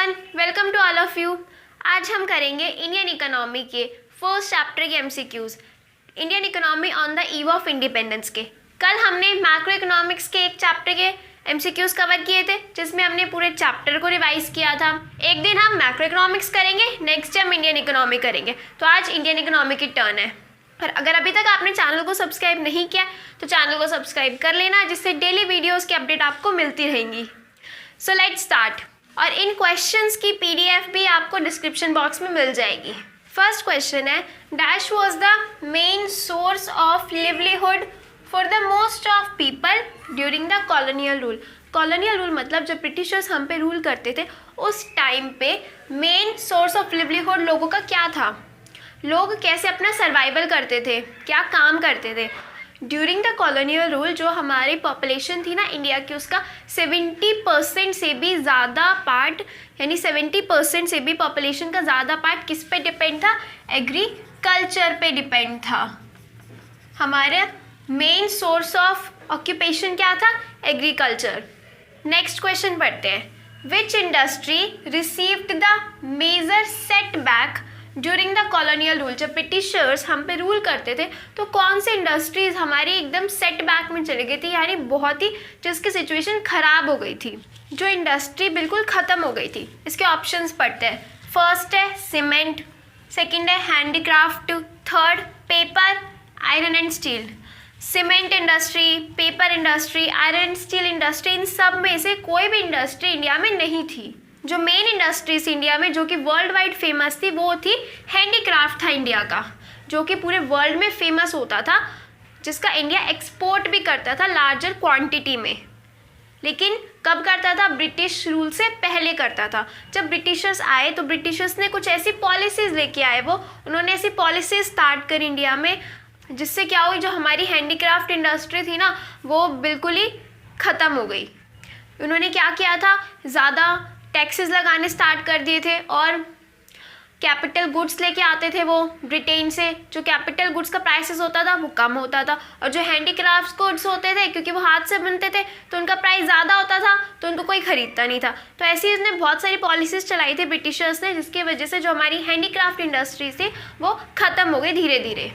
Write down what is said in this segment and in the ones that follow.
Everyone, welcome to all of you. आज हम करेंगे इंडियन इकोनॉमी के फर्स्ट चैप्टर के MCQs, Indian economy on the eve of independence के। कल हमने मैक्रो इकोनॉमिक्स के एक चैप्टर के एमसीक्यूज कवर किए थे, जिसमें हमने पूरे चैप्टर को रिवाइज किया था। एक दिन हम मैक्रो इकोनॉमिक्स करेंगे, नेक्स्ट हम इंडियन इकोनॉमी करेंगे। तो आज इंडियन इकोनॉमी की टर्न है। और अगर अभी तक आपने चैनल को सब्सक्राइब नहीं किया तो चैनल को सब्सक्राइब कर लेना, जिससे डेली वीडियोज़ की अपडेट आपको मिलती रहेंगी। So let's start. और इन क्वेश्चंस की पीडीएफ भी आपको डिस्क्रिप्शन बॉक्स में मिल जाएगी। फर्स्ट क्वेश्चन है, dash was the main source of livelihood for the most of people during the colonial rule. Colonial rule मतलब जब ब्रिटिशर्स हम पे रूल करते थे, उस टाइम पे मेन सोर्स ऑफ लिवलीहुड लोगों का क्या था, लोग कैसे अपना सर्वाइवल करते थे, क्या काम करते थे। ड्यूरिंग द कॉलोनियल रूल जो हमारी पॉपुलेशन थी ना इंडिया की, उसका 70% से भी ज़्यादा पार्ट, यानी 70% से भी पॉपुलेशन का ज़्यादा पार्ट किस पे डिपेंड था, एग्रीकल्चर पे डिपेंड था। हमारे मेन सोर्स ऑफ ऑक्यूपेशन क्या था, एग्रीकल्चर। नेक्स्ट क्वेश्चन पढ़ते हैं, which industry received the major setback during the colonial rule. जब ब्रिटिशर्स हम पे रूल करते थे तो कौन सी इंडस्ट्रीज हमारी एकदम सेटबैक में चली गई थी, यानी बहुत ही जिसकी सिचुएशन खराब हो गई थी, जो इंडस्ट्री बिल्कुल ख़त्म हो गई थी। इसके ऑप्शंस पढ़ते हैं। फर्स्ट है सीमेंट, सेकंड है handicraft, third paper, iron and steel. Cement industry, paper industry, iron and steel industry, इन सब में से कोई भी इंडस्ट्री इंडिया में नहीं थी। जो मेन इंडस्ट्रीज इंडिया में जो कि वर्ल्ड वाइड फेमस थी वो थी हैंडीक्राफ्ट था इंडिया का, जो कि पूरे वर्ल्ड में फेमस होता था, जिसका इंडिया एक्सपोर्ट भी करता था लार्जर क्वांटिटी में। लेकिन कब करता था, ब्रिटिश रूल से पहले करता था। जब ब्रिटिशर्स आए तो ब्रिटिशर्स ने कुछ ऐसी पॉलिसीज़ लेके आए, उन्होंने ऐसी पॉलिसीज स्टार्ट कर इंडिया में, जिससे क्या हुई, जो हमारी हैंडीक्राफ्ट इंडस्ट्री थी ना वो बिल्कुल ही ख़त्म हो गई। उन्होंने क्या किया था, ज़्यादा टैक्सेस लगाने स्टार्ट कर दिए थे और कैपिटल गुड्स लेके आते थे वो ब्रिटेन से। जो कैपिटल गुड्स का प्राइसेस होता था वो कम होता था, और जो हैंडीक्राफ्ट गुड्स होते थे, क्योंकि वो हाथ से बनते थे तो उनका प्राइस ज़्यादा होता था, तो उनको कोई ख़रीदता नहीं था। तो ऐसी इसने बहुत सारी पॉलिसीज़ चलाई थी ब्रिटिशर्स ने, जिसकी वजह से जो हमारी हैंडीक्राफ्ट इंडस्ट्रीज थी वो ख़त्म हो गई धीरे धीरे।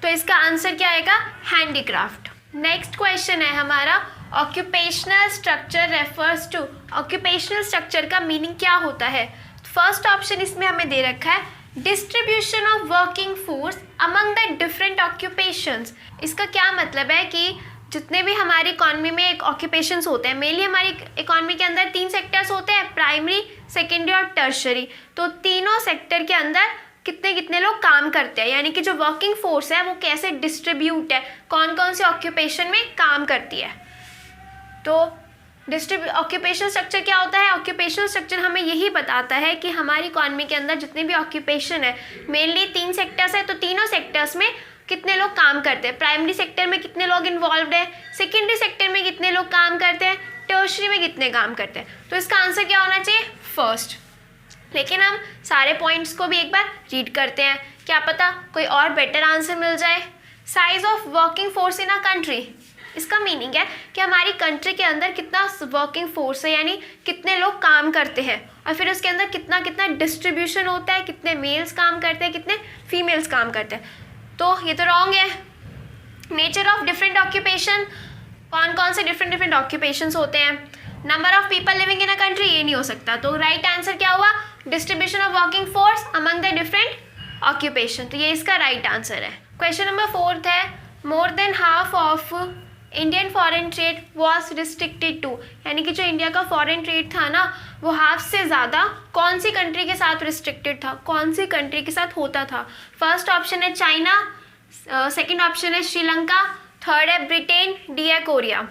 तो इसका आंसर क्या आएगा, हैंडीक्राफ्ट। नेक्स्ट क्वेश्चन है हमारा, occupational structure refers to. Occupational structure का मीनिंग क्या होता है। फर्स्ट ऑप्शन इसमें हमें दे रखा है, distribution of working force among the different occupations. इसका क्या मतलब है कि जितने भी हमारी इकॉनमी में एक ऑक्यूपेशंस होते हैं, मेनली हमारी इकॉनमी के अंदर 3 सेक्टर्स होते हैं, प्राइमरी, सेकेंडरी और टर्शरी। तो तीनों सेक्टर के अंदर कितने कितने लोग काम करते हैं, यानी कि जो वर्किंग फोर्स है वो कैसे डिस्ट्रीब्यूट है, कौन कौन से ऑक्यूपेशन में काम करती है। तो ऑक्यूपेशनल स्ट्रक्चर क्या होता है, ऑक्यूपेशनल स्ट्रक्चर हमें यही बताता है कि हमारी इकॉनमी के अंदर जितने भी ऑक्यूपेशन है, मेनली 3 सेक्टर्स है, तो तीनों सेक्टर्स में कितने लोग काम करते हैं। प्राइमरी सेक्टर में कितने लोग इन्वॉल्व है, सेकेंडरी सेक्टर में कितने लोग काम करते हैं, टर्शरी में कितने काम करते हैं। तो इसका आंसर क्या होना चाहिए, फर्स्ट। लेकिन हम सारे पॉइंट्स को भी एक बार रीड करते हैं, क्या पता कोई और बेटर आंसर मिल जाए। Size of working force in a country, इसका मीनिंग है कि हमारी कंट्री के अंदर कितना वर्किंग फोर्स है, यानी कितने लोग काम करते हैं, और फिर उसके अंदर कितना कितना डिस्ट्रीब्यूशन होता है, कितने मेल्स काम करते हैं, कितने फीमेल्स काम करते हैं। तो ये तो रॉन्ग है। नेचर ऑफ डिफरेंट ऑक्यूपेशन, कौन कौन से डिफरेंट ऑक्यूपेशंस होते हैं। Number of people living in a country, ये नहीं हो सकता। तो राइट आंसर क्या हुआ, distribution of working force among the different occupation. तो ये इसका राइट आंसर है। क्वेश्चन नंबर 4 है, more than half of Indian foreign trade was restricted to. यानी कि जो इंडिया का फॉरेन ट्रेड था ना, वो हाफ से ज़्यादा कौन सी कंट्री के साथ रिस्ट्रिक्टेड था, कौन सी कंट्री के साथ होता था। फर्स्ट ऑप्शन है चाइना, सेकेंड ऑप्शन है श्रीलंका, थर्ड है ब्रिटेन, डी है कोरिया।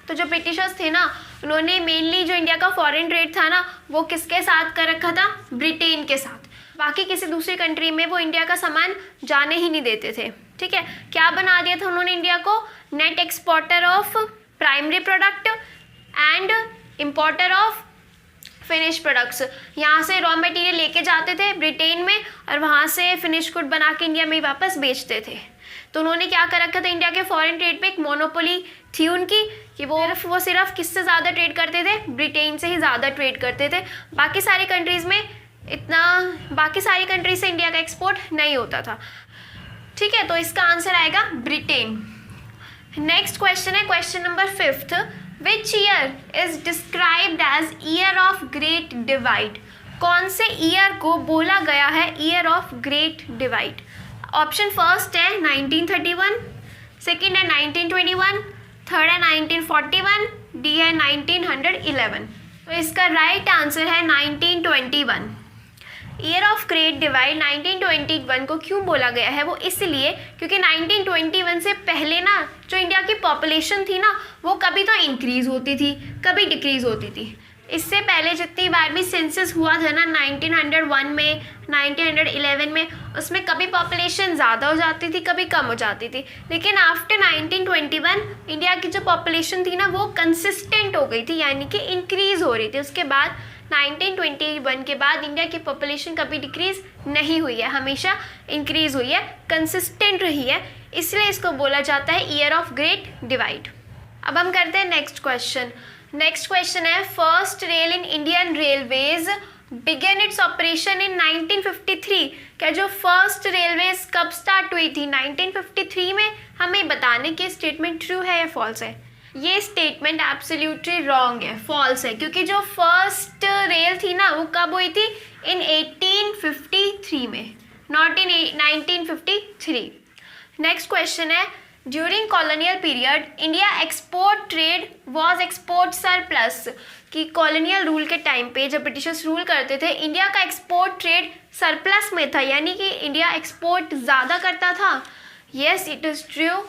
तो जो ब्रिटिशर्स थे ना, उन्होंने मेनली जो इंडिया का फॉरेन ट्रेड था ना वो किसके साथ कर रखा था, ब्रिटेन के साथ। बाकी किसी दूसरी कंट्री में वो इंडिया का सामान जाने ही नहीं देते थे। ठीक है, क्या बना दिया था उन्होंने इंडिया को, net exporter of primary product and importer of finish products. यहाँ से रॉ मटेरियल लेके जाते थे ब्रिटेन में और वहाँ से फिनिश गुड बना के इंडिया में वापस बेचते थे। तो उन्होंने क्या कर रखा था, इंडिया के फॉरेन ट्रेड पे एक मोनोपोली थी उनकी कि वो सिर्फ किससे ज़्यादा ट्रेड करते थे, ब्रिटेन से ही ज़्यादा ट्रेड करते थे। बाकी सारी कंट्रीज़ से इंडिया का एक्सपोर्ट नहीं होता था। ठीक है, तो इसका आंसर आएगा ब्रिटेन। नेक्स्ट क्वेश्चन है question number 5th, which year is described as year of great divide? कौन से ईयर को बोला गया है year of great divide? Option first है 1931, सेकंड है 1921, थर्ड है 1941, डी है 1911। तो इसका राइट आंसर है 1921। ईयर ऑफ ग्रेट डिवाइड 1921 को क्यों बोला गया है, वो इसलिए क्योंकि 1921 से पहले ना जो इंडिया की पॉपुलेशन थी ना, वो कभी तो इंक्रीज़ होती थी, कभी डिक्रीज़ होती थी। इससे पहले जितनी बार भी सेंसस हुआ था ना, 1901 में, 1911 में, उसमें कभी पॉपुलेशन ज़्यादा हो जाती थी, कभी कम हो जाती थी। लेकिन आफ्टर 1921 इंडिया की जो पॉपुलेशन थी ना, वो कंसिस्टेंट हो गई थी, यानी कि इंक्रीज़ हो रही थी। उसके बाद 1921 के बाद इंडिया की पॉपुलेशन कभी डिक्रीज़ नहीं हुई है, हमेशा इंक्रीज़ हुई है, कंसिस्टेंट रही है, इसलिए इसको बोला जाता है ईयर ऑफ ग्रेट डिवाइड। अब हम करते हैं नेक्स्ट क्वेश्चन। नेक्स्ट क्वेश्चन है, first rail in Indian railways began its operation in 1953। क्या जो फर्स्ट रेलवेज कब स्टार्ट हुई थी? 1953 में। हमें बताने की स्टेटमेंट ट्रू है या फॉल्स है? ये स्टेटमेंट एब्सोल्युटली रॉन्ग है, फॉल्स है, क्योंकि जो फर्स्ट रेल थी ना, वो कब हुई थी? इन 1853 में, नॉट इन 1953। नेक्स्ट क्वेश्चन है, during colonial period India export trade was export surplus. कि कॉलोनियल रूल के टाइम पे जब ब्रिटिशर्स रूल करते थे, इंडिया का एक्सपोर्ट ट्रेड सरप्लस में था, यानी कि इंडिया एक्सपोर्ट ज़्यादा करता था। येस, इट इज़ ट्रू,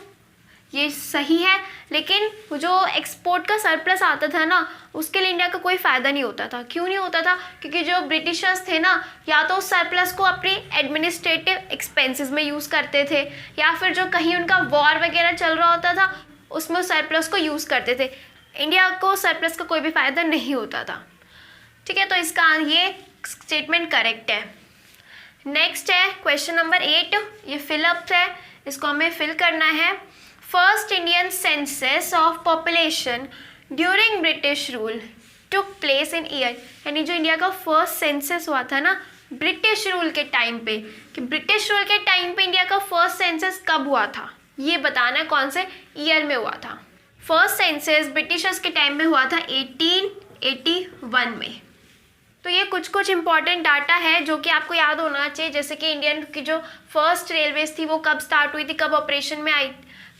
ये सही है। लेकिन जो एक्सपोर्ट का सरप्लस आता था ना, उसके लिए इंडिया का कोई फ़ायदा नहीं होता था। क्यों नहीं होता था? क्योंकि जो ब्रिटिशर्स थे ना, या तो उस सरप्लस को अपनी एडमिनिस्ट्रेटिव एक्सपेंसेस में यूज़ करते थे, या फिर जो कहीं उनका वॉर वगैरह चल रहा होता था, उसमें उस सरप्लस को यूज़ करते थे। इंडिया को सरप्लस का कोई भी फ़ायदा नहीं होता था। ठीक है, तो इसका ये स्टेटमेंट करेक्ट है। नेक्स्ट है क्वेश्चन नंबर 8, ये फिलअप है, इसको हमें फिल करना है। First Indian census of population during British rule took place in year. यानी जो इंडिया का फर्स्ट सेंसस हुआ था ना ब्रिटिश रूल के टाइम पे, कि ब्रिटिश रूल के टाइम पे इंडिया का फर्स्ट सेंसस कब हुआ था, ये बताना है कौन से ईयर में हुआ था। फर्स्ट सेंसस ब्रिटिशर्स के टाइम में हुआ था 1881 में। तो ये कुछ इंपॉर्टेंट डाटा है जो कि आपको याद होना चाहिए, जैसे कि इंडियन की जो फर्स्ट रेलवेज थी वो कब स्टार्ट हुई थी, कब ऑपरेशन में आई,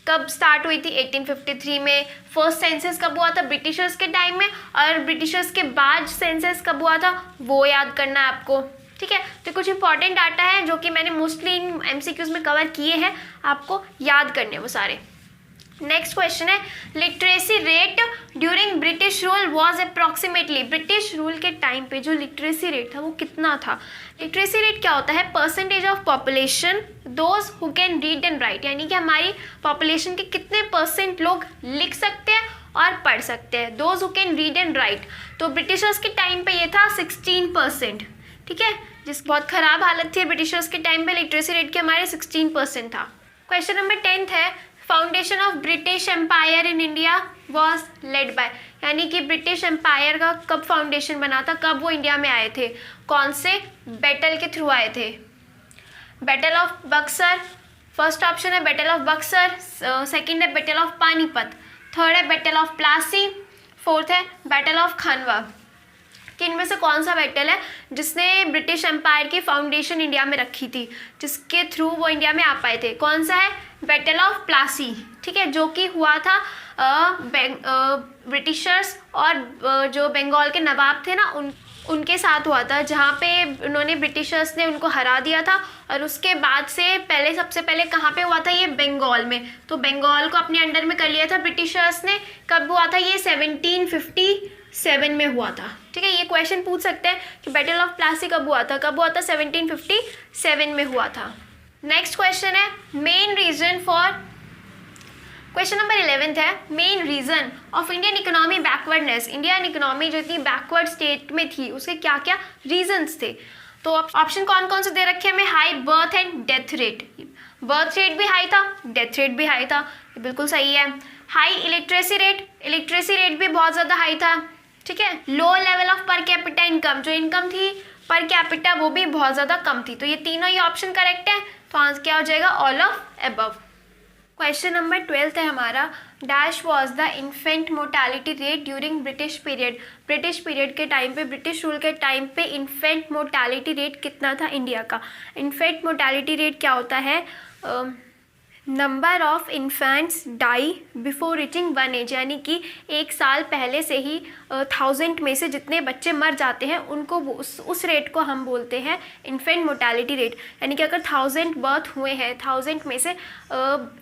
कब स्टार्ट हुई थी 1853 में। फर्स्ट सेंसस कब हुआ था? ब्रिटिशर्स के टाइम में। और ब्रिटिशर्स के बाद सेंसस कब हुआ था, वो याद करना है आपको। ठीक है, तो कुछ इंपॉर्टेंट डाटा है जो कि मैंने मोस्टली इन MCQs में कवर किए हैं, आपको याद करने वो सारे। नेक्स्ट क्वेश्चन है, literacy rate during British rule was approximately. British rule के टाइम पे जो लिटरेसी रेट था वो कितना था? लिटरेसी रेट क्या होता है? Percentage of population those who can read and right, यानी कि हमारी पॉपुलेशन के कितने % लोग लिख सकते हैं और पढ़ सकते हैं, those who can read and right. तो ब्रिटिशर्स के टाइम पे ये था 16%। ठीक है, जिस बहुत ख़राब हालत थी ब्रिटिशर्स के टाइम पे, लिटरेसी रेट के हमारे 16% था। क्वेश्चन नंबर 10 है, foundation of British empire in India was laid by. यानी कि ब्रिटिश एम्पायर का कब फाउंडेशन बना था, कब वो इंडिया में आए थे, कौन से बैटल के थ्रू आए थे? Battle of Buxar, first option है बैटल ऑफ बक्सर, सेकंड है बैटल ऑफ पानीपत, थर्ड है बैटल ऑफ प्लासी, फोर्थ है बैटल ऑफ खानवा। कि इनमें से कौन सा बैटल है जिसने ब्रिटिश एम्पायर की फाउंडेशन इंडिया में रखी थी, जिसके थ्रू वो इंडिया में आ पाए थे? कौन सा है? Battle of Plassey. ठीक है, जो कि हुआ था ब्रिटिशर्स और जो बंगाल के नवाब थे ना उनके साथ हुआ था, जहाँ पे उन्होंने ब्रिटिशर्स ने उनको हरा दिया था। और उसके बाद से सबसे पहले कहाँ पे हुआ था? ये बंगाल में। तो बंगाल को अपने अंडर में कर लिया था ब्रिटिशर्स ने। कब हुआ था ये? 1757 में हुआ था। ठीक है, ये क्वेश्चन पूछ सकते हैं कि बैटल ऑफ प्लासी कब हुआ था? 1757 में हुआ था। नेक्स्ट क्वेश्चन है, main reason for, question number 11 है, main reason of Indian economy backwardness. Indian economy जो इतनी बैकवर्ड स्टेट में थी उसके क्या क्या रीजंस थे? तो ऑप्शन कौन कौन से दे रखे हैं हमें? High birth and death rate. Birth rate भी हाई था, डेथ रेट भी हाई था, ये बिल्कुल सही है। हाई इलेक्ट्रेसी रेट भी बहुत ज़्यादा हाई था, ठीक है। Low level of per capita income, जो इनकम थी पर कैपिटा वो भी बहुत ज़्यादा कम थी। तो ये तीनों ही ऑप्शन करेक्ट है, तो आंसर क्या हो जाएगा, all of above. Question number 12 है हमारा, dash was the infant mortality rate during British period. British period के टाइम पे, ब्रिटिश रूल के टाइम पे इन्फेंट मोर्टालिटी रेट कितना था इंडिया का। इन्फेंट मोर्टालिटी रेट क्या होता है, number of infants die before reaching 1 age, यानी कि 1 साल पहले से ही 1000 में से जितने बच्चे मर जाते हैं उनको उस रेट को हम बोलते हैं इन्फेंट मोर्टालिटी रेट। यानी कि अगर 1000 बर्थ हुए हैं, 1000 में से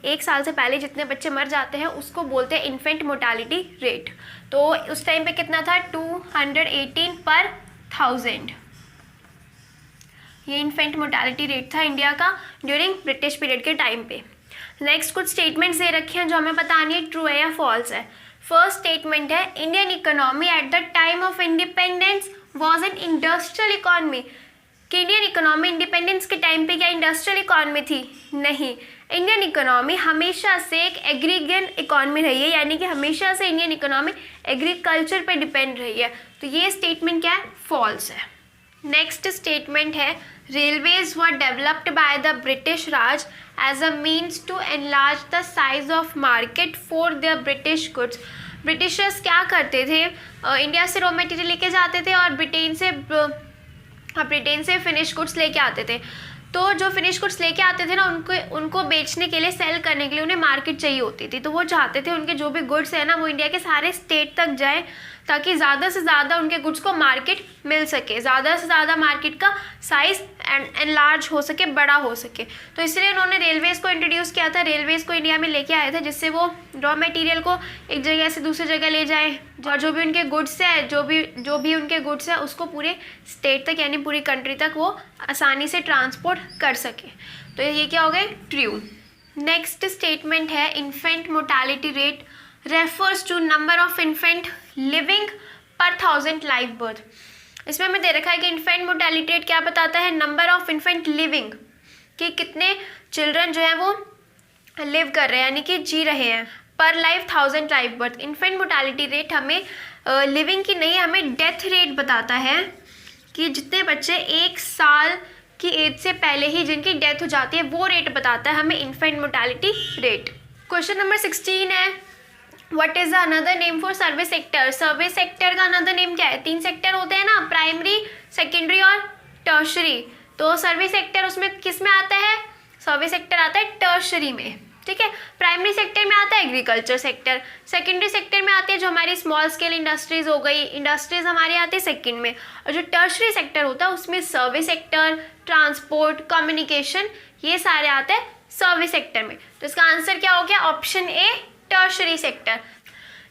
1 साल से पहले जितने बच्चे मर जाते हैं उसको बोलते हैं इन्फेंट मोर्टालिटी रेट। तो उस टाइम पे कितना था, 218 पर 1000। ये इन्फेंट मोर्टालिटी रेट था इंडिया का ड्यूरिंग ब्रिटिश पीरियड के टाइम पे। नेक्स्ट कुछ स्टेटमेंट्स दे रखे हैं जो हमें बतानी है ट्रू है या फॉल्स है। फर्स्ट स्टेटमेंट है, Indian economy at the time of independence was an industrial economy. कि इंडियन इकोनॉमी इंडिपेंडेंस के टाइम पे क्या इंडस्ट्रियल इकोनॉमी थी? नहीं, इंडियन इकोनॉमी हमेशा से एक एग्रीगेन इकोनॉमी रही है, यानी कि हमेशा से इंडियन इकोनॉमी एग्रीकल्चर पे डिपेंड रही है। तो ये स्टेटमेंट क्या है, फॉल्स है। नेक्स्ट स्टेटमेंट है, railways were developed by the British Raj as a means to enlarge the size of market for the British goods. Britishers क्या करते थे, इंडिया से रॉ मटेरियल लेके जाते थे और ब्रिटेन से फिनिश गुड्स लेके आते थे। तो जो फिनिश गुड्स लेके आते थे ना, उनको बेचने के लिए, सेल करने के लिए उन्हें मार्केट चाहिए होती थी। तो वो चाहते थे उनके जो भी गुड्स है ना वो इंडिया के सारे स्टेट तक जाए, ताकि ज़्यादा से ज़्यादा उनके गुड्स को मार्केट मिल सके, ज़्यादा से ज़्यादा मार्केट का साइज़ एनलार्ज हो सके, बड़ा हो सके। तो इसलिए उन्होंने रेलवेज़ को इंट्रोड्यूस किया था, रेलवेज़ को इंडिया में लेके आए थे, जिससे वो रॉ मटेरियल को एक जगह से दूसरी जगह ले जाए, और जो भी उनके गुड्स है, जो भी उनके गुड्स है उसको पूरे स्टेट तक यानी पूरी कंट्री तक वो आसानी से ट्रांसपोर्ट कर सके। तो ये क्या हो गए, ट्रू। नेक्स्ट स्टेटमेंट है, infant mortality rate refers to number of infant living per 1000 live birth. इसमें हमें दे रखा है कि इन्फेंट मोर्टालिटी रेट क्या बताता है, नंबर ऑफ इन्फेंट लिविंग, कि कितने चिल्ड्रन जो है वो लिव कर रहे हैं यानी कि जी रहे हैं, पर life 1000 live birth. Infant mortality rate हमें लिविंग की नहीं, हमें डेथ रेट बताता है, कि जितने बच्चे 1 साल की एज से पहले ही जिनकी डेथ हो जाती है वो रेट बताता है हमें infant mortality rate. Question number 16 है, what is the another name for service sector. Service sector का अनदर नेम क्या है, 3 सेक्टर होते हैं ना, प्राइमरी, सेकेंडरी और टर्शरी। तो सर्विस सेक्टर उसमें किस में आता है, सर्विस सेक्टर आता है टर्शरी में, ठीक है। प्राइमरी सेक्टर में आता है एग्रीकल्चर सेक्टर, सेकेंडरी सेक्टर में आते हैं जो हमारी स्मॉल स्केल इंडस्ट्रीज हो गई, इंडस्ट्रीज हमारी आती है सेकेंड में, और जो टर्शरी सेक्टर होता है उसमें सर्विस सेक्टर, ट्रांसपोर्ट, कम्युनिकेशन, ये सारे आते हैं सर्विस सेक्टर में। तो इसका आंसर क्या हो गया, option A, tertiary sector.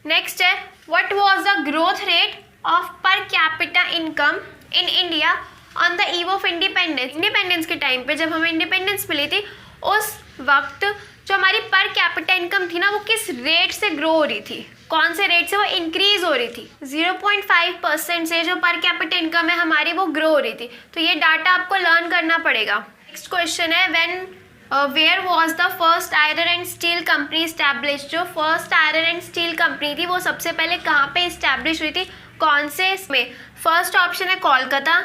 Next है, what was the growth rate of per capita income in India on the eve of independence. Independence के टाइम पे जब हमें इंडिपेंडेंस मिली थी उस वक्त जो हमारी पर कैपिटा इनकम थी ना वो किस रेट से ग्रो हो रही थी, कौन से रेट से वो इंक्रीज हो रही थी। 0.5% से जो पर कैपिटा इनकम है हमारी वो ग्रो हो रही थी। तो ये डाटा आपको लर्न करना पड़ेगा। नेक्स्ट क्वेश्चन है, when where was the first iron and steel company establish. जो first iron and steel company थी वो सबसे पहले कहाँ पे इस्टेब्लिश हुई थी, कौन से इसमें। फर्स्ट ऑप्शन है कोलकाता,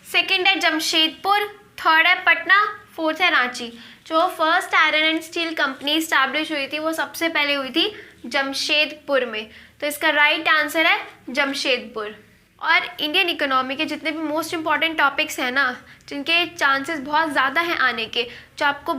सेकंड है जमशेदपुर, थर्ड है पटना, फोर्थ है रांची। जो first iron and steel company establish हुई थी वो सबसे पहले हुई थी जमशेदपुर में। तो इसका राइट आंसर है जमशेदपुर। और इंडियन इकोनॉमी के जितने भी मोस्ट इम्पॉर्टेंट टॉपिक्स हैं ना, जिनके चांसेस बहुत ज़्यादा हैं आने के, जो आपको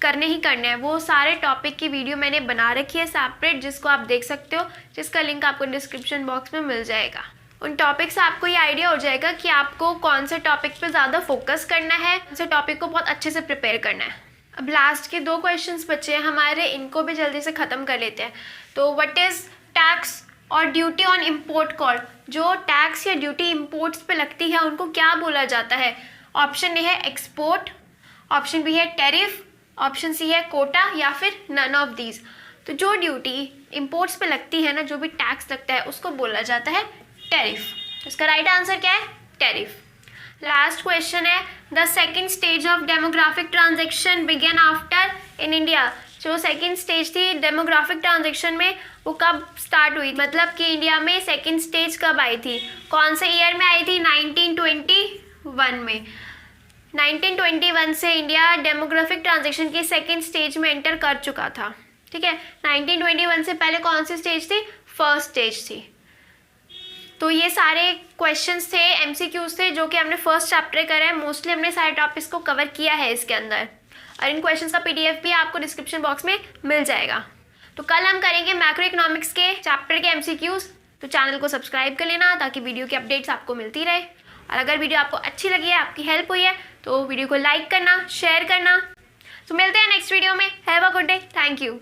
करने ही करने हैं, वो सारे टॉपिक की वीडियो मैंने बना रखी है सेपरेट, जिसको आप देख सकते हो, जिसका लिंक आपको डिस्क्रिप्शन बॉक्स में मिल जाएगा। उन टॉपिक से आपको ये आइडिया हो जाएगा कि आपको कौन से टॉपिक पे ज़्यादा फोकस करना है, कौन से टॉपिक को बहुत अच्छे से प्रिपेयर करना है। अब लास्ट के 2 क्वेश्चंस बचे हैं हमारे, इनको भी जल्दी से ख़त्म कर लेते हैं। तो व्हाट इज़ टैक्स और ड्यूटी ऑन इम्पोर्ट कॉल। जो टैक्स या ड्यूटी इम्पोर्ट्स पे लगती है उनको क्या बोला जाता है। ऑप्शन ए है एक्सपोर्ट, ऑप्शन बी है टैरिफ, ऑप्शन सी है कोटा, या फिर नन ऑफ दीज। तो जो ड्यूटी इम्पोर्ट्स पे लगती है ना, जो भी टैक्स लगता है उसको बोला जाता है टैरिफ। इसका राइट आंसर क्या है, टैरिफ। लास्ट क्वेश्चन है, the second stage of demographic transaction began after in India. जो सेकेंड स्टेज थी डेमोग्राफिक ट्रांजेक्शन में, वो कब स्टार्ट हुई, मतलब कि इंडिया में सेकेंड स्टेज कब आई थी, कौन से ईयर में आई थी? 1921 में। 1921 से इंडिया डेमोग्राफिक ट्रांजेक्शन की सेकेंड स्टेज में एंटर कर चुका था। ठीक है, 1921 से पहले कौन सी स्टेज थी? फर्स्ट स्टेज थी। तो ये सारे क्वेश्चंस थे, एमसीक्यूज थे, जो कि हमने फर्स्ट चैप्टर करे हैं। मोस्टली हमने सारे टॉपिक्स को कवर किया है इसके अंदर, और इन क्वेश्चंस का पीडीएफ भी आपको डिस्क्रिप्शन बॉक्स में मिल जाएगा। तो कल हम करेंगे मैक्रो इकोनॉमिक्स के चैप्टर के एमसीक्यूज। तो चैनल को सब्सक्राइब कर लेना ताकि वीडियो की अपडेट्स आपको मिलती रहे। और अगर वीडियो आपको अच्छी लगी है, आपकी हेल्प हुई है, तो वीडियो को लाइक करना, शेयर करना। तो मिलते हैं नेक्स्ट वीडियो में। Have a good day. Thank you.